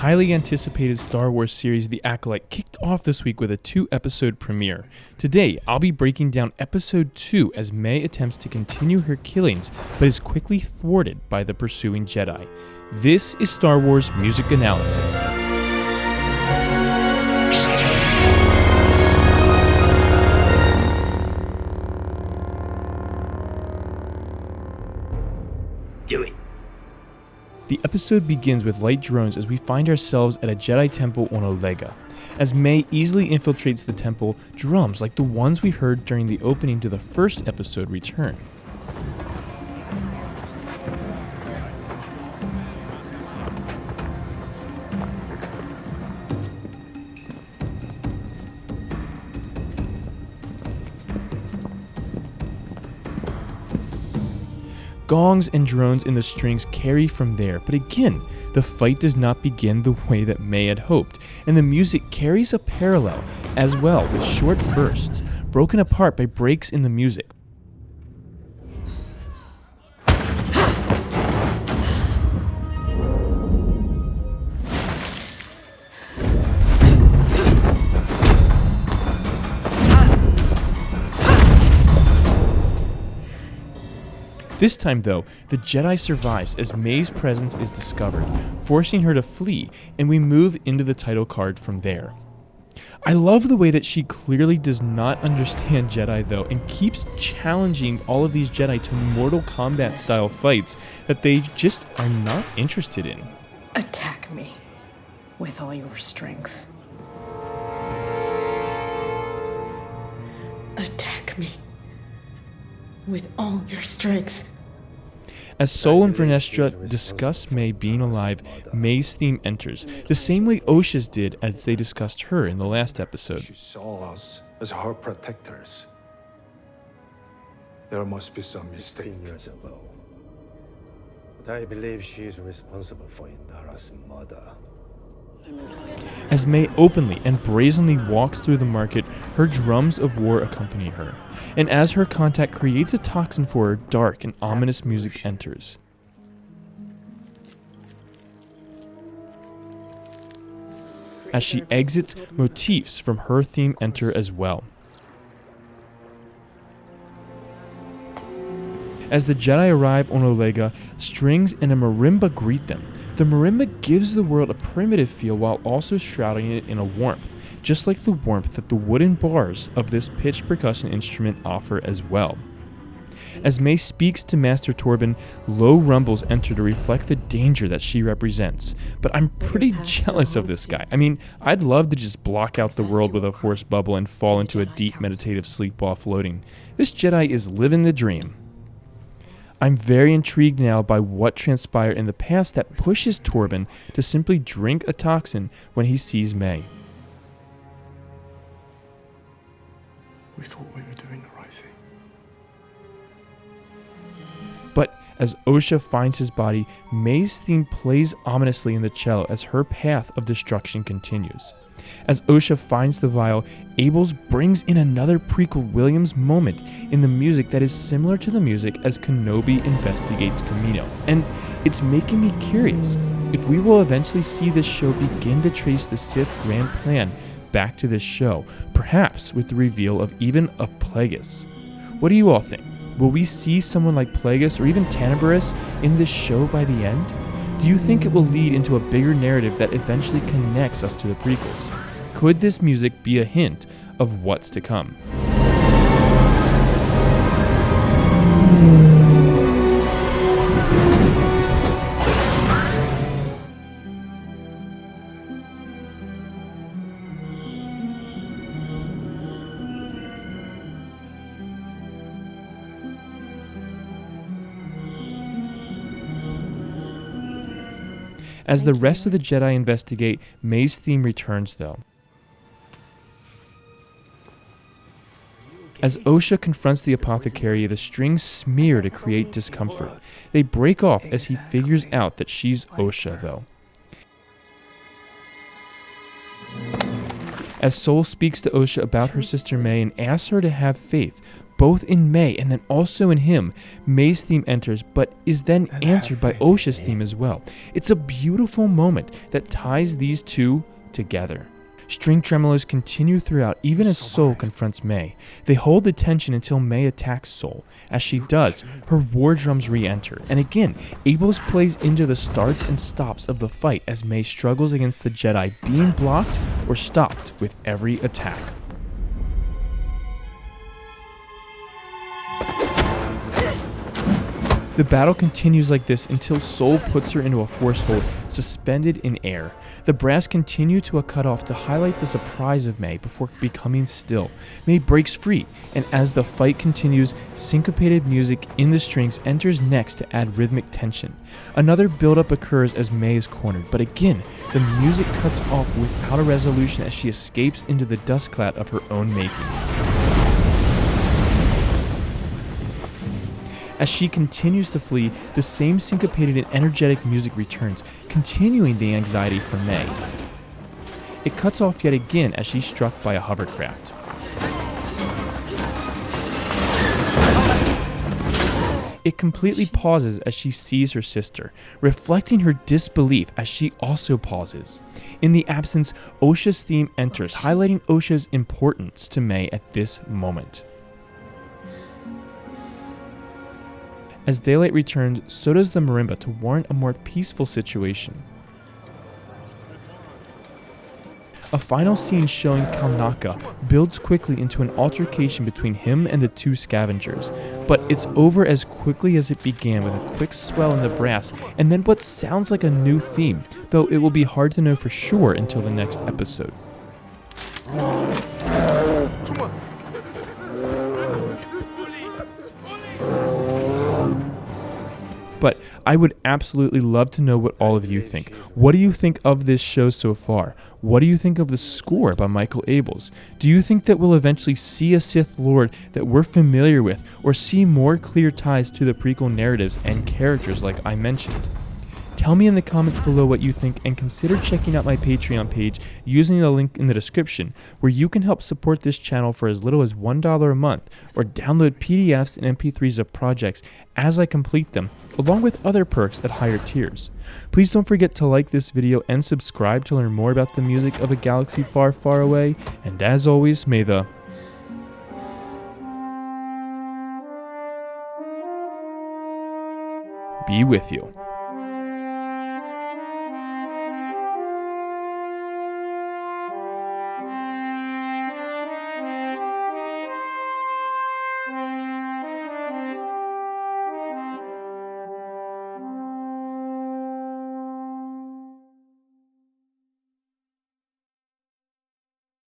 highly anticipated Star Wars series The Acolyte kicked off this week with a 2-episode premiere. Today, I'll be breaking down episode 2 as May attempts to continue her killings, but is quickly thwarted by the pursuing Jedi. This is Star Wars Music Analysis. Do it. The episode begins with light drones as we find ourselves at a Jedi temple on Olega. As May easily infiltrates the temple, drums like the ones we heard during the opening to the first episode return. Gongs and drones in the strings carry from there, but again, the fight does not begin the way that May had hoped, and the music carries a parallel as well with short bursts, broken apart by breaks in the music. This time, though, the Jedi survives as May's presence is discovered, forcing her to flee, and we move into the title card from there. I love the way that she clearly does not understand Jedi, though, and keeps challenging all of these Jedi to Mortal Kombat-style fights that they just are not interested in. Attack me with all your strength. Attack me with all your strength. As Sol and Vernestra discuss May being alive, May's theme enters, the same way Osha's did as they discussed her in the last episode. She saw us as her protectors. There must be some mistake. 16 years ago. But I believe she is responsible for Indara's murder. As May openly and brazenly walks through the market, her drums of war accompany her. And as her contact creates a toxin for her, dark and ominous music enters. As she exits, motifs from her theme enter as well. As the Jedi arrive on Olega, strings and a marimba greet them. The marimba gives the world a primitive feel while also shrouding it in a warmth, just like the warmth that the wooden bars of this pitched percussion instrument offer as well. As May speaks to Master Torben, low rumbles enter to reflect the danger that she represents. But I'm pretty jealous of this guy. I mean, I'd love to just block out the world with a force bubble and fall into a deep meditative sleep while floating. This Jedi is living the dream. I'm very intrigued now by what transpired in the past that pushes Torben to simply drink a toxin when he sees May. We thought we were doing the right thing. But as Osha finds his body, May's theme plays ominously in the cello as her path of destruction continues. As Osha finds the vial, Abels brings in another prequel Williams moment in the music that is similar to the music as Kenobi investigates Kamino. And it's making me curious if we will eventually see this show begin to trace the Sith grand plan back to this show, perhaps with the reveal of even a Plagueis. What do you all think? Will we see someone like Plagueis or even Tenebrous in this show by the end? Do you think it will lead into a bigger narrative that eventually connects us to the prequels? Could this music be a hint of what's to come? As the rest of the Jedi investigate, May's theme returns though. As Osha confronts the apothecary, the strings smear to create discomfort. They break off as he figures out that she's Osha though. As Sol speaks to Osha about her sister May and asks her to have faith, both in May and then also in him. May's theme enters, but is then answered by Osha's theme as well. It's a beautiful moment that ties these two together. String tremolos continue throughout even as Soul confronts May. They hold the tension until May attacks Soul. As she does, her war drums re-enter, and again, Abels plays into the starts and stops of the fight as May struggles against the Jedi being blocked or stopped with every attack. The battle continues like this until Soul puts her into a force hold, suspended in air. The brass continue to a cutoff to highlight the surprise of May before becoming still. May breaks free, and as the fight continues, syncopated music in the strings enters next to add rhythmic tension. Another buildup occurs as May is cornered, but again, the music cuts off without a resolution as she escapes into the dust cloud of her own making. As she continues to flee, the same syncopated and energetic music returns, continuing the anxiety for May. It cuts off yet again as she's struck by a hovercraft. It completely pauses as she sees her sister, reflecting her disbelief as she also pauses. In the absence, Osha's theme enters, highlighting Osha's importance to May at this moment. As daylight returns, so does the marimba to warrant a more peaceful situation. A final scene showing Kalnaka builds quickly into an altercation between him and the two scavengers, but it's over as quickly as it began with a quick swell in the brass and then what sounds like a new theme, though it will be hard to know for sure until the next episode. But I would absolutely love to know what all of you think. What do you think of this show so far? What do you think of the score by Michael Abels? Do you think that we'll eventually see a Sith Lord that we're familiar with, or see more clear ties to the prequel narratives and characters like I mentioned? Tell me in the comments below what you think, and consider checking out my Patreon page using the link in the description, where you can help support this channel for as little as $1 a month, or download PDFs and MP3s of projects as I complete them, along with other perks at higher tiers. Please don't forget to like this video and subscribe to learn more about the music of a galaxy far, far away, and as always, may the be with you.